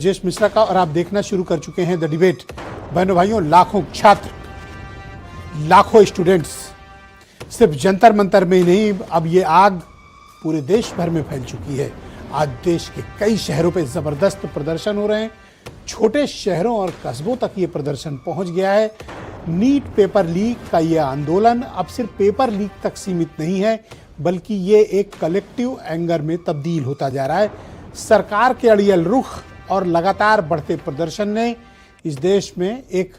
राजेश मिश्रा का और आप देखना शुरू कर चुके हैं द डिबेट। बहनों भाइयों, लाखों छात्र, लाखों स्टूडेंट्स सिर्फ जंतर मंतर में ही नहीं, अब ये आग पूरे देश भर में फैल चुकी है। आज देश के कई शहरों पे जबरदस्त प्रदर्शन हो रहे हैं। छोटे शहरों और कस्बों तक ये प्रदर्शन पहुंच गया है। नीट पेपर लीक का ये आंदोलन अब सिर्फ पेपर लीक तक सीमित नहीं है, बल्कि ये एक कलेक्टिव एंगर में तब्दील होता जा रहा है। सरकार के अड़ियल रुख और लगातार बढ़ते प्रदर्शन ने इस देश में एक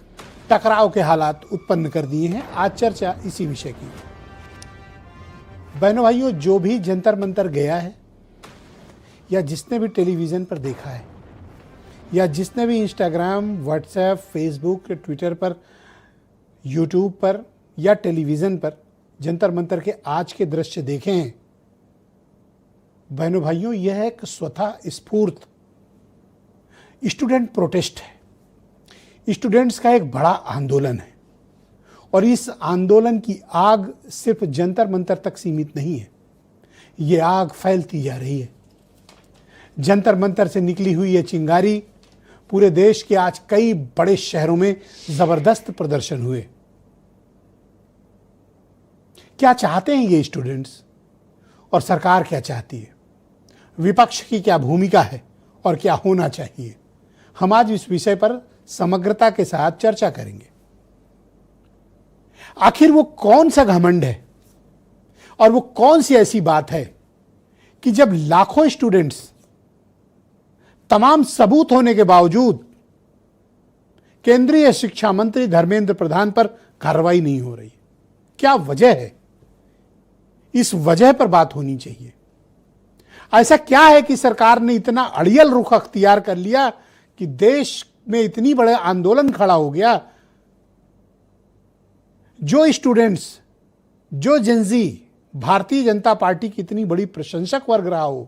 टकराव के हालात उत्पन्न कर दिए हैं। आज चर्चा इसी विषय की। बहनों भाइयों, जो भी जंतर मंतर गया है या जिसने भी टेलीविज़न पर देखा है या जिसने भी इंस्टाग्राम, व्हाट्सएप, फेसबुक, ट्विटर पर, यूट्यूब पर या टेलीविज़न पर जंतर मंतर के आज के दृश्य देखे हैं, बहनों भाइयों, यह एक स्वतः स्फूर्त स्टूडेंट प्रोटेस्ट है। स्टूडेंट्स का एक बड़ा आंदोलन है और इस आंदोलन की आग सिर्फ जंतर मंतर तक सीमित नहीं है, ये आग फैलती जा रही है। जंतर मंतर से निकली हुई ये चिंगारी पूरे देश के आज कई बड़े शहरों में जबरदस्त प्रदर्शन हुए। क्या चाहते हैं ये स्टूडेंट्स और सरकार क्या चाहती है? विपक्ष की क्या भूमिका है और क्या होना चाहिए? हम आज इस विषय पर समग्रता के साथ चर्चा करेंगे। आखिर वो कौन सा घमंड है और वो कौन सी ऐसी बात है कि जब लाखों स्टूडेंट्स तमाम सबूत होने के बावजूद केंद्रीय शिक्षा मंत्री धर्मेंद्र प्रधान पर कार्रवाई नहीं हो रही? क्या वजह है? इस वजह पर बात होनी चाहिए। ऐसा क्या है कि सरकार ने इतना अड़ियल रुख अख्तियार कर लिया कि देश में इतनी बड़े आंदोलन खड़ा हो गया? जो स्टूडेंट्स, जो जेनजी भारतीय जनता पार्टी की इतनी बड़ी प्रशंसक वर्ग रहा हो,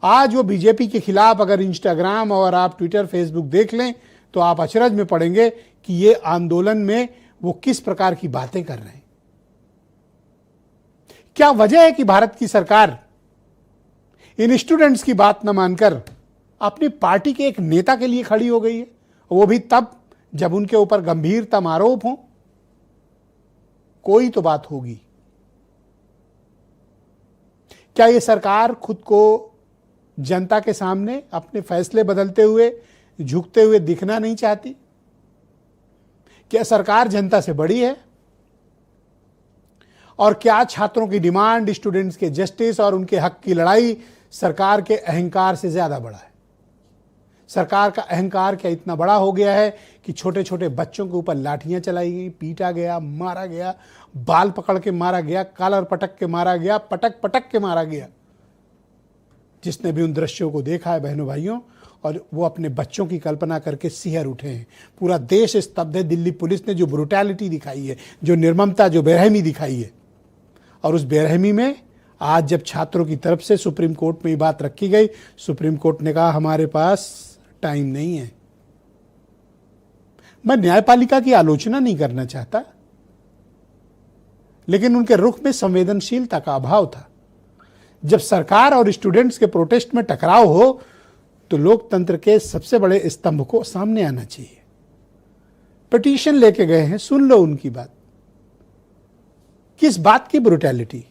आज वो बीजेपी के खिलाफ अगर इंस्टाग्राम और आप ट्विटर, फेसबुक देख लें तो आप अचरज में पड़ेंगे कि ये आंदोलन में वो किस प्रकार की बातें कर रहे हैं। क्या वजह है कि भारत की सरकार इन स्टूडेंट्स की बात न मानकर अपनी पार्टी के एक नेता के लिए खड़ी हो गई है, वो भी तब जब उनके ऊपर गंभीरतम आरोप हो? कोई तो बात होगी। क्या ये सरकार खुद को जनता के सामने अपने फैसले बदलते हुए, झुकते हुए दिखना नहीं चाहती? क्या सरकार जनता से बड़ी है? और क्या छात्रों की डिमांड, स्टूडेंट्स के जस्टिस और उनके हक की लड़ाई सरकार के अहंकार से ज्यादा बड़ा है? सरकार का अहंकार क्या इतना बड़ा हो गया है कि छोटे छोटे बच्चों के ऊपर लाठियां चलाई गई, पीटा गया, मारा गया, बाल पकड़ के मारा गया, कॉलर पटक के मारा गया, पटक पटक के मारा गया? जिसने भी उन दृश्यों को देखा है बहनों भाइयों, और वो अपने बच्चों की कल्पना करके सिहर उठे हैं। पूरा देश स्तब्ध है। दिल्ली पुलिस ने जो ब्रुटैलिटी दिखाई है, जो निर्ममता, जो बेरहमी दिखाई है, और उस बेरहमी में आज जब छात्रों की तरफ से सुप्रीम कोर्ट में ये बात रखी गई, सुप्रीम कोर्ट ने कहा हमारे पास टाइम नहीं है। मैं न्यायपालिका की आलोचना नहीं करना चाहता, लेकिन उनके रुख में संवेदनशीलता का अभाव था। जब सरकार और स्टूडेंट्स के प्रोटेस्ट में टकराव हो तो लोकतंत्र के सबसे बड़े स्तंभ को सामने आना चाहिए। पिटीशन लेके गए हैं, सुन लो उनकी बात। किस बात की ब्रुटैलिटी?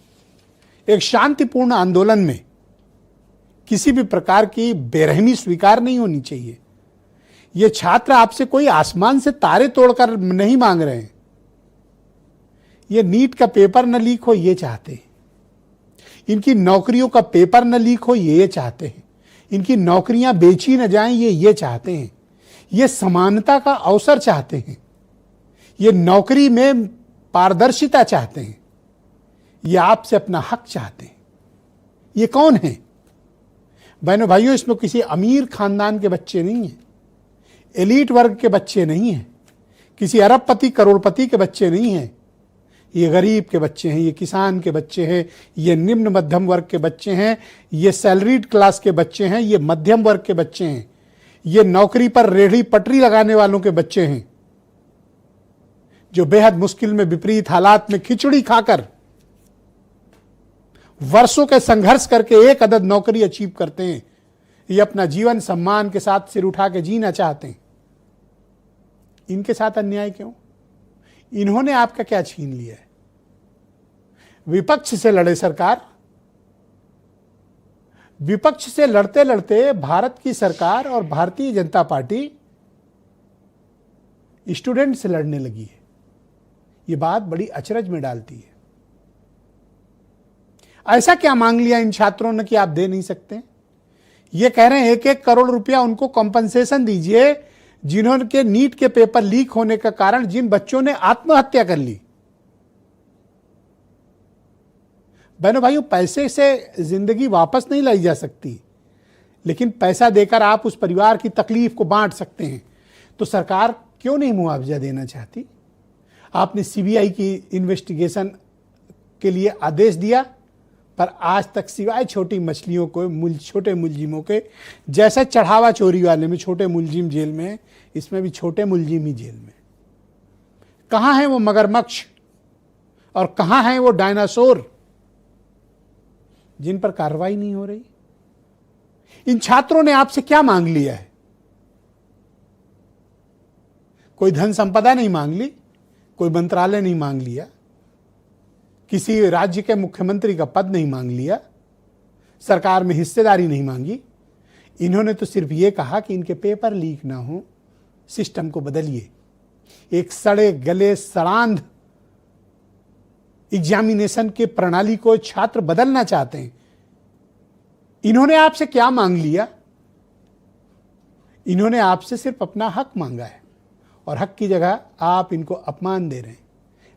एक शांतिपूर्ण आंदोलन में किसी भी प्रकार की बेरहमी स्वीकार नहीं होनी चाहिए। ये छात्र आपसे कोई आसमान से तारे तोड़कर नहीं मांग रहे हैं। ये नीट का पेपर न लीक हो, ये चाहते हैं। इनकी नौकरियों का पेपर न लीक हो, ये चाहते हैं। इनकी नौकरियां बेची न जाएं, ये चाहते हैं। ये समानता का अवसर चाहते हैं। ये नौकरी में पारदर्शिता चाहते हैं। ये आपसे अपना हक चाहते हैं। ये कौन है? बहनों भाइयों, इसमें किसी अमीर खानदान के बच्चे नहीं हैं, एलीट वर्ग के बच्चे नहीं हैं, किसी अरबपति करोड़पति के बच्चे नहीं हैं। ये गरीब के बच्चे हैं, ये किसान के बच्चे हैं, ये निम्न मध्यम वर्ग के बच्चे हैं, ये सैलरीड क्लास के बच्चे हैं, ये मध्यम वर्ग के बच्चे हैं, ये नौकरी पर रेहड़ी पटरी लगाने वालों के बच्चे हैं, जो बेहद मुश्किल में, विपरीत हालात में खिचड़ी खाकर, वर्षों के संघर्ष करके एक अदद नौकरी अचीव करते हैं। ये अपना जीवन सम्मान के साथ सिर उठा के जीना चाहते हैं। इनके साथ अन्याय क्यों? इन्होंने आपका क्या छीन लिया है? विपक्ष से लड़े सरकार। विपक्ष से लड़ते लड़ते भारत की सरकार और भारतीय जनता पार्टी स्टूडेंट से लड़ने लगी है। ये बात बड़ी अचरज में डालती है। ऐसा क्या मांग लिया इन छात्रों ने कि आप दे नहीं सकते? ये कह रहे हैं 1-1 करोड़ रुपया उनको कॉम्पनसेशन दीजिए, जिन्होंने के नीट के पेपर लीक होने का कारण जिन बच्चों ने आत्महत्या कर ली। बहनों भाइयों, पैसे से जिंदगी वापस नहीं लाई जा सकती, लेकिन पैसा देकर आप उस परिवार की तकलीफ को बांट सकते हैं। तो सरकार क्यों नहीं मुआवजा देना चाहती? आपने सीबीआई की इन्वेस्टिगेशन के लिए आदेश दिया, पर आज तक सिवाय छोटी मछलियों को, छोटे मुलजिमों के, जैसे चढ़ावा चोरी वाले में छोटे मुलजिम जेल में, इसमें भी छोटे मुलजिम ही जेल में। कहां है वो मगरमच्छ और कहां है वो डायनासोर जिन पर कार्रवाई नहीं हो रही? इन छात्रों ने आपसे क्या मांग लिया है? कोई धन संपदा नहीं मांग ली, कोई मंत्रालय नहीं मांग लिया, किसी राज्य के मुख्यमंत्री का पद नहीं मांग लिया, सरकार में हिस्सेदारी नहीं मांगी। इन्होंने तो सिर्फ ये कहा कि इनके पेपर लीक ना हो, सिस्टम को बदलिए। एक सड़े गले सड़ांध एग्जामिनेशन के प्रणाली को छात्र बदलना चाहते हैं। इन्होंने आपसे क्या मांग लिया? इन्होंने आपसे सिर्फ अपना हक मांगा है, और हक की जगह आप इनको अपमान दे रहे हैं,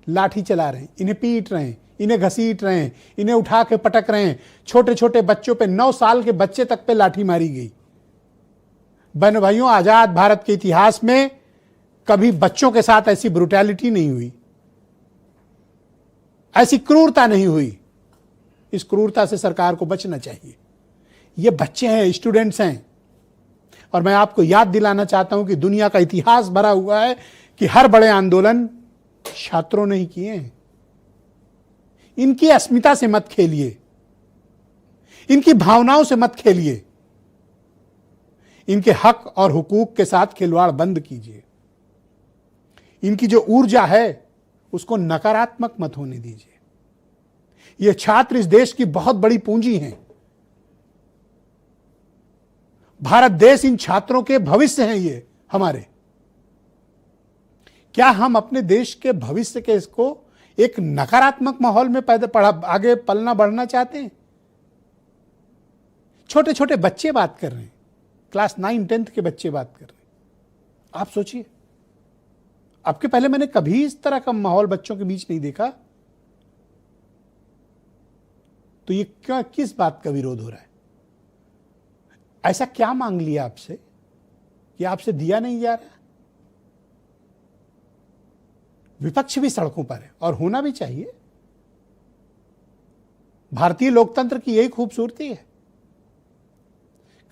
लाठी चला रहे हैं, इन्हें पीट रहे हैं, इन्हें घसीट रहे हैं, इन्हें उठा के पटक रहे हैं। छोटे छोटे बच्चों पे, 9 साल के बच्चे तक पे लाठी मारी गई। बहनों भाइयों, आजाद भारत के इतिहास में कभी बच्चों के साथ ऐसी ब्रुटैलिटी नहीं हुई, ऐसी क्रूरता नहीं हुई। इस क्रूरता से सरकार को बचना चाहिए। ये बच्चे हैं, स्टूडेंट्स हैं, और मैं आपको याद दिलाना चाहता हूं कि दुनिया का इतिहास भरा हुआ है कि हर बड़े आंदोलन छात्रों ने ही किए हैं। इनकी अस्मिता से मत खेलिए, इनकी भावनाओं से मत खेलिए, इनके हक और हुकूक के साथ खिलवाड़ बंद कीजिए। इनकी जो ऊर्जा है उसको नकारात्मक मत होने दीजिए। ये छात्र इस देश की बहुत बड़ी पूंजी हैं। भारत देश इन छात्रों के भविष्य हैं। ये हमारे, क्या हम अपने देश के भविष्य के इसको एक नकारात्मक माहौल में आगे पलना बढ़ना चाहते हैं? छोटे छोटे बच्चे बात कर रहे हैं, क्लास 9-10 के बच्चे बात कर रहे हैं। आप सोचिए, आपके पहले मैंने कभी इस तरह का माहौल बच्चों के बीच नहीं देखा। तो ये क्या, किस बात का विरोध हो रहा है? ऐसा क्या मांग लिया आपसे कि आपसे दिया नहीं जा रहा? विपक्ष भी सड़कों पर है, और होना भी चाहिए। भारतीय लोकतंत्र की यही खूबसूरती है।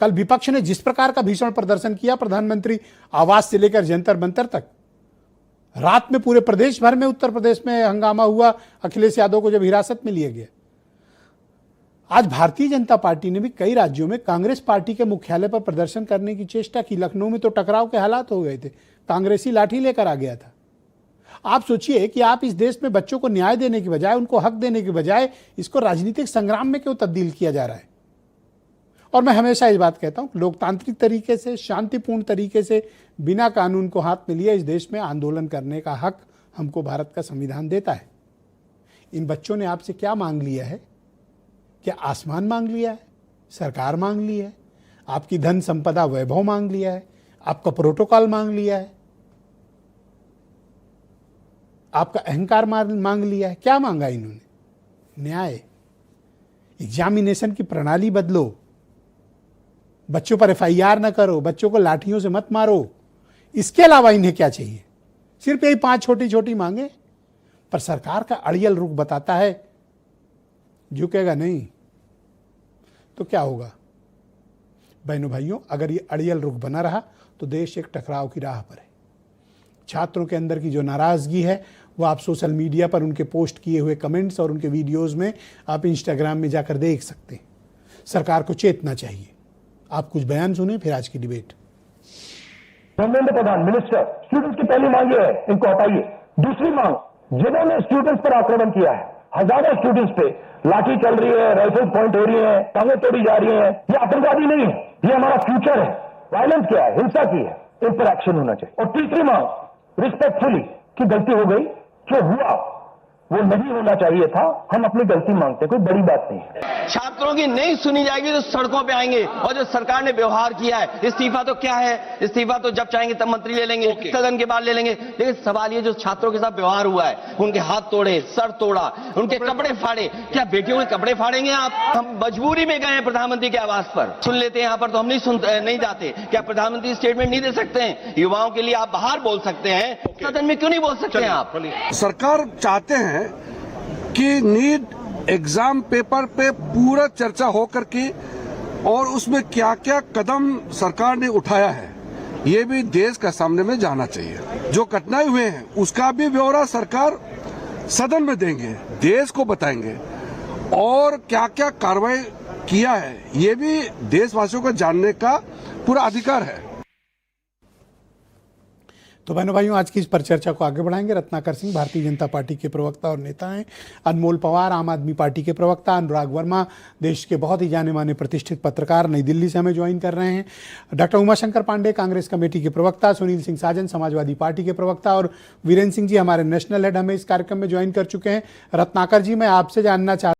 कल विपक्ष ने जिस प्रकार का भीषण प्रदर्शन किया, प्रधानमंत्री आवास से लेकर जंतर मंतर तक, रात में पूरे प्रदेश भर में, उत्तर प्रदेश में हंगामा हुआ अखिलेश यादव को जब हिरासत में लिया गया। आज भारतीय जनता पार्टी ने भी कई राज्यों में कांग्रेस पार्टी के मुख्यालय पर प्रदर्शन करने की चेष्टा की। लखनऊ में तो टकराव के हालात हो गए थे, कांग्रेसी लाठी लेकर आ गया था। आप सोचिए कि आप इस देश में बच्चों को न्याय देने की बजाय, उनको हक देने की बजाय, इसको राजनीतिक संग्राम में क्यों तब्दील किया जा रहा है? और मैं हमेशा इस बात कहता हूं, लोकतांत्रिक तरीके से, शांतिपूर्ण तरीके से, बिना कानून को हाथ में लिए इस देश में आंदोलन करने का हक हमको भारत का संविधान देता है। इन बच्चों ने आपसे क्या मांग लिया है? क्या आसमान मांग लिया है? सरकार मांग ली है? आपकी धन संपदा वैभव मांग लिया है? आपका प्रोटोकॉल मांग लिया है? आपका अहंकार मांग लिया है? क्या मांगा इन्होंने? न्याय। एग्जामिनेशन की प्रणाली बदलो, बच्चों पर एफआईआर न करो, बच्चों को लाठियों से मत मारो। इसके अलावा इन्हें क्या चाहिए? सिर्फ यही 5 छोटी छोटी मांगे। पर सरकार का अड़ियल रुख बताता है, झुकेगा नहीं तो क्या होगा? बहनों भाइयों, अगर ये अड़ियल रुख बना रहा तो देश एक टकराव की राह पर है। छात्रों के अंदर की जो नाराजगी है वो आप सोशल मीडिया पर उनके पोस्ट किए हुए कमेंट्स और उनके वीडियोस में, आप इंस्टाग्राम में जाकर देख सकते हैं। सरकार को चेतना चाहिए। आप कुछ बयान सुने फिर आज की debate. Dharmendra Pradhan minister, students की पहली मांग ये है, इनको हटाइए। दूसरी मांग, जिन्होंने स्टूडेंट्स पर आक्रमण किया है, हजारों स्टूडेंट्स पे लाठी चल रही है, राइफल पॉइंट हो रही है, टांगें तोड़ी जा रही है, ये आतंकवादी नहीं है, ये हमारा फ्यूचर है। वायलेंस क्या है? हिंसा की है, इन पर एक्शन होना चाहिए। और तीसरी मांग, रिस्पेक्टफुली कि गलती हो गई, जो हुआ वो नहीं होना चाहिए था, हम अपनी गलती मांगते, कोई बड़ी बात नहीं है। छात्रों की नहीं सुनी जाएगी तो सड़कों पे आएंगे। और जो सरकार ने व्यवहार किया है, इस्तीफा तो क्या है, इस्तीफा तो जब चाहेंगे तब मंत्री ले लेंगे, सदन के बाद ले लेंगे। लेकिन सवाल ये जो छात्रों के साथ व्यवहार हुआ है, उनके हाथ तोड़े, सर तोड़ा, उनके कपड़े फाड़े, क्या बेटियों के कपड़े फाड़ेंगे आप? हम मजबूरी में गए हैं प्रधानमंत्री के आवास पर, सुन लेते हैं यहाँ पर तो हम नहीं जाते। क्या प्रधानमंत्री स्टेटमेंट नहीं दे सकते हैं? युवाओं के लिए आप बाहर बोल सकते हैं, सदन में क्यों नहीं बोल सकते हैं आप? सरकार चाहते हैं कि नीट एग्जाम पेपर पे पूरा चर्चा हो करके और उसमें क्या क्या कदम सरकार ने उठाया है ये भी देश का सामने में जाना चाहिए। जो घटनाएं हुए हैं उसका भी ब्यौरा सरकार सदन में देंगे, देश को बताएंगे, और क्या क्या कार्रवाई किया है ये भी देशवासियों को जानने का पूरा अधिकार है। तो बहनों भाइयों, आज की इस पर चर्चा को आगे बढ़ाएंगे रत्नाकर सिंह, भारतीय जनता पार्टी के प्रवक्ता और नेता हैं, अनमोल पवार, आम आदमी पार्टी के प्रवक्ता, अनुराग वर्मा, देश के बहुत ही जाने माने प्रतिष्ठित पत्रकार, नई दिल्ली से हमें ज्वाइन कर रहे हैं, डॉक्टर उमाशंकर पांडे, कांग्रेस कमेटी के प्रवक्ता, सुनील सिंह साजन, समाजवादी पार्टी के प्रवक्ता, और वीरेंद्र सिंह जी हमारे नेशनल हेड हमें इस कार्यक्रम में ज्वाइन कर चुके हैं। रत्नाकर जी, मैं आपसे जानना चाहता